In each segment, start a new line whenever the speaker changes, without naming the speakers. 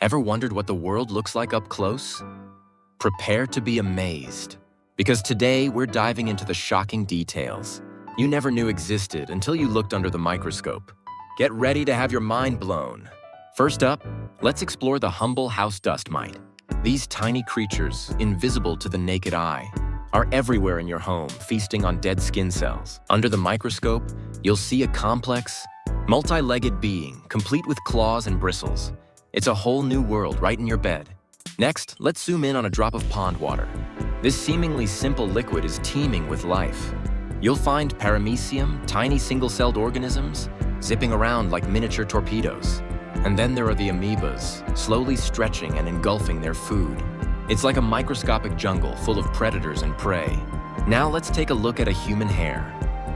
Ever wondered what the world looks like up close? Prepare to be amazed, because today we're diving into the shocking details you never knew existed until you looked under the microscope. Get ready to have your mind blown. First up, let's explore the humble house dust mite. These tiny creatures, invisible to the naked eye, are everywhere in your home, feasting on dead skin cells. Under the microscope, you'll see a complex, multi-legged being, complete with claws and bristles. It's a whole new world right in your bed. Next, let's zoom in on a drop of pond water. This seemingly simple liquid is teeming with life. You'll find paramecium, tiny single-celled organisms, zipping around like miniature torpedoes. And then there are the amoebas, slowly stretching and engulfing their food. It's like a microscopic jungle full of predators and prey. Now let's take a look at a human hair.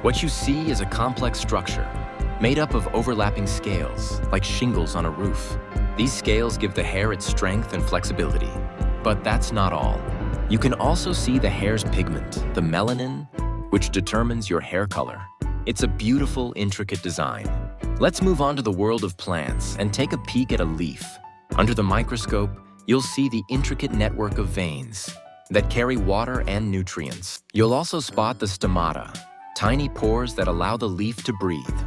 What you see is a complex structure, made up of overlapping scales, like shingles on a roof. These scales give the hair its strength and flexibility. But that's not all. You can also see the hair's pigment, the melanin, which determines your hair color. It's a beautiful, intricate design. Let's move on to the world of plants and take a peek at a leaf. Under the microscope, you'll see the intricate network of veins that carry water and nutrients. You'll also spot the stomata, tiny pores that allow the leaf to breathe.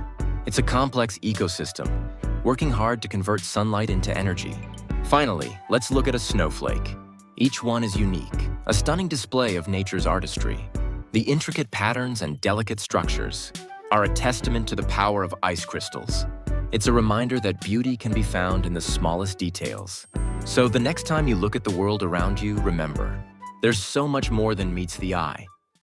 It's a complex ecosystem, working hard to convert sunlight into energy. Finally, let's look at a snowflake. Each one is unique, a stunning display of nature's artistry. The intricate patterns and delicate structures are a testament to the power of ice crystals. It's a reminder that beauty can be found in the smallest details. So the next time you look at the world around you, remember, there's so much more than meets the eye.